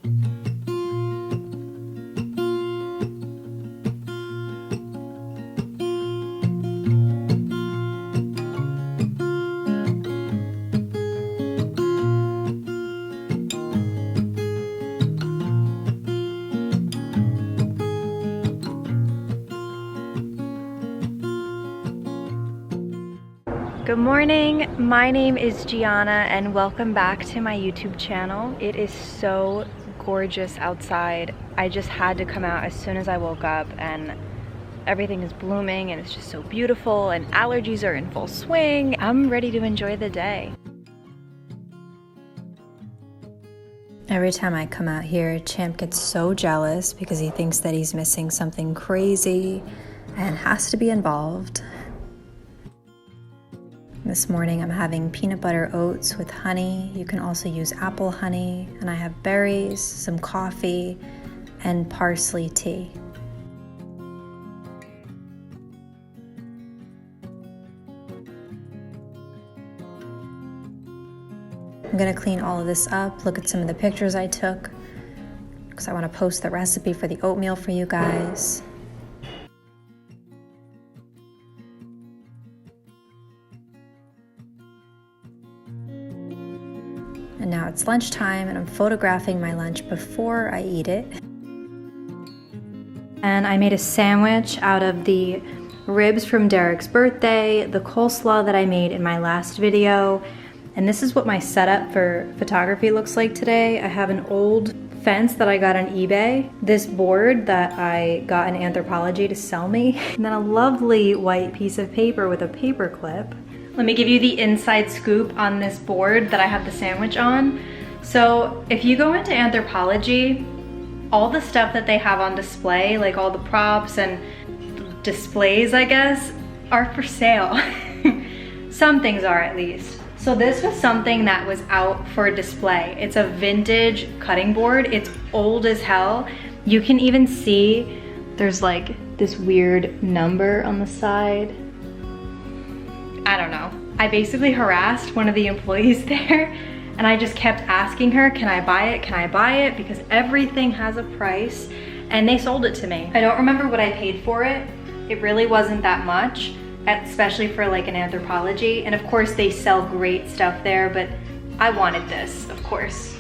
Good morning, my name is Gianna and welcome back to my YouTube channel. It is so gorgeous outside. I just had to come out as soon as I woke up and everything is blooming and it's just so beautiful and allergies are in full swing. I'm ready to enjoy the day. Every time I come out here, Champ gets so jealous because he thinks that he's missing something crazy and has to be involved. This morning I'm having peanut butter oats with honey. You can also use apple honey. And I have berries, some coffee, and parsley tea. I'm gonna clean all of this up, look at some of the pictures I took, because I want to post the recipe for the oatmeal for you guys. And now it's lunchtime and I'm photographing my lunch before I eat it. And I made a sandwich out of the ribs from Derek's birthday, the coleslaw that I made in my last video. And this is what my setup for photography looks like today. I have an old fence that I got on eBay, this board that I got in Anthropology to sell me, and then a lovely white piece of paper with a paper clip. Let me give you the inside scoop on this board that I have the sandwich on. So if you go into Anthropology, all the stuff that they have on display, like all the props and displays, I guess, are for sale. Some things are at least. So this was something that was out for display. It's a vintage cutting board. It's old as hell. You can even see there's like this weird number on the side. I don't know. I basically harassed one of the employees there and I just kept asking her, can I buy it? Can I buy it? Because everything has a price and they sold it to me. I don't remember what I paid for it. It really wasn't that much, especially for like an Anthropology. And of course they sell great stuff there, but I wanted this, of course.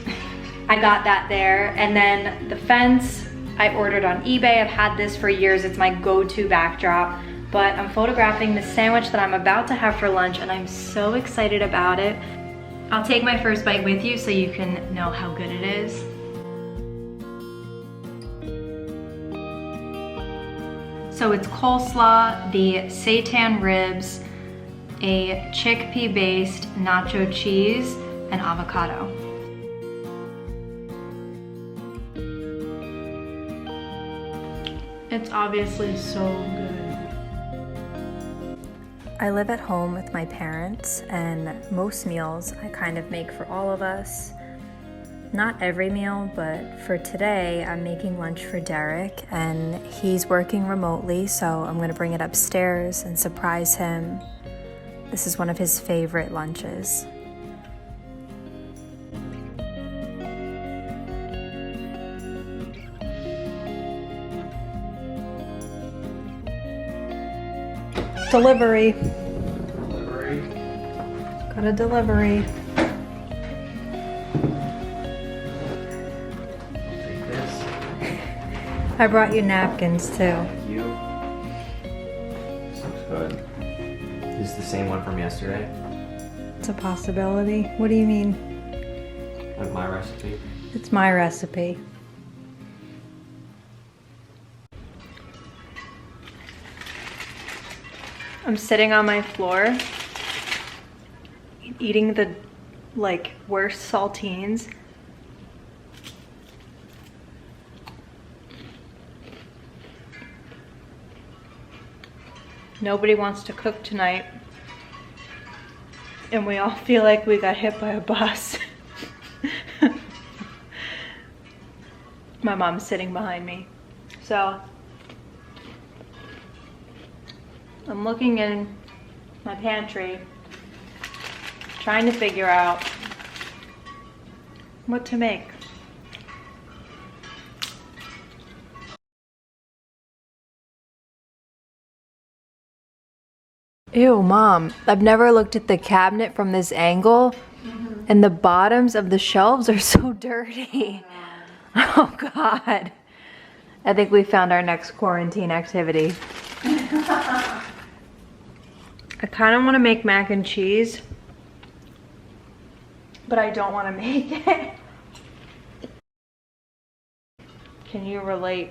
I got that there. And then the fence, I ordered on eBay. I've had this for years. It's my go-to backdrop. But I'm photographing the sandwich that I'm about to have for lunch and I'm so excited about it. I'll take my first bite with you so you can know how good it is. So it's coleslaw, the seitan ribs, a chickpea based nacho cheese, and avocado. It's obviously so good. I live at home with my parents and most meals I kind of make for all of us. Not every meal, but for today I'm making lunch for Derek and he's working remotely, so I'm gonna bring it upstairs and surprise him. This is one of his favorite lunches. Delivery. Got a delivery. Take this. I brought you napkins too. Thank you. This looks good. Is this the same one from yesterday? It's a possibility. What do you mean? Like my recipe? It's my recipe. I'm sitting on my floor eating the like worst saltines. Nobody wants to cook tonight and we all feel like we got hit by a bus. My mom's sitting behind me. So I'm looking in my pantry, trying to figure out what to make. Ew, Mom, I've never looked at the cabinet from this angle, and the bottoms of the shelves are so dirty. Oh God. I think we found our next quarantine activity. I kind of want to make mac and cheese, but I don't want to make it. Can you relate?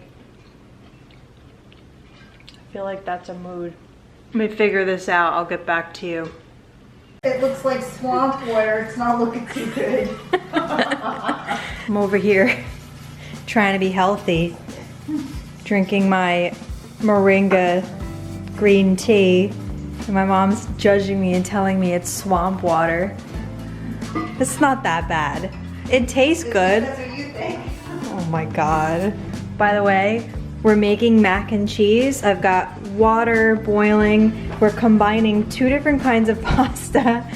I feel like that's a mood. Let me figure this out. I'll get back to you. It looks like swamp water. It's not looking too good. I'm over here trying to be healthy, drinking my moringa green tea, and my mom's judging me and telling me it's swamp water. It's not that bad. It tastes good. That's what you think. Oh my God. By the way, we're making mac and cheese. I've got water boiling. We're combining 2 different kinds of pasta.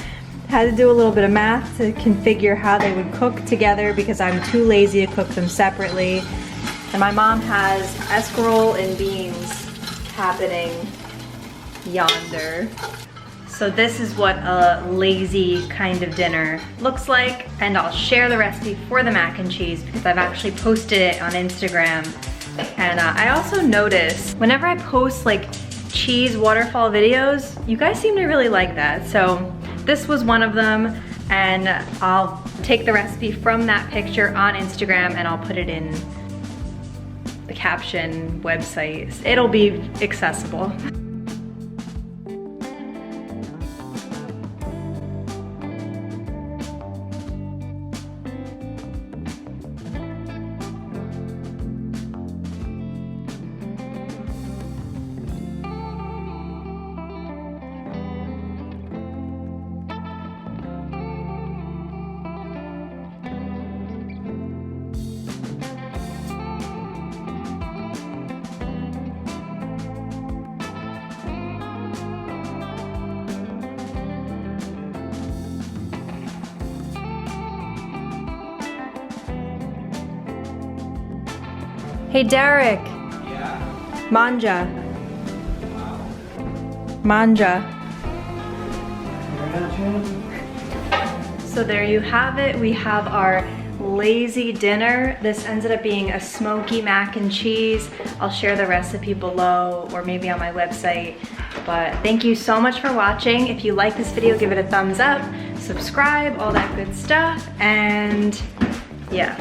Had to do a little bit of math to configure how they would cook together because I'm too lazy to cook them separately. And my mom has escarole and beans happening yonder. So this is what a lazy kind of dinner looks like, and I'll share the recipe for the mac and cheese because I've actually posted it on Instagram. And I also noticed whenever I post like cheese waterfall videos, you guys seem to really like that. So this was one of them, and I'll take the recipe from that picture on Instagram and I'll put it in the caption website. It'll be accessible. Hey Derek. Yeah. Manja. Manja. So there you have it. We have our lazy dinner. This ended up being a smoky mac and cheese. I'll share the recipe below or maybe on my website. But thank you so much for watching. If you like this video, give it a thumbs up, subscribe, all that good stuff, and yeah.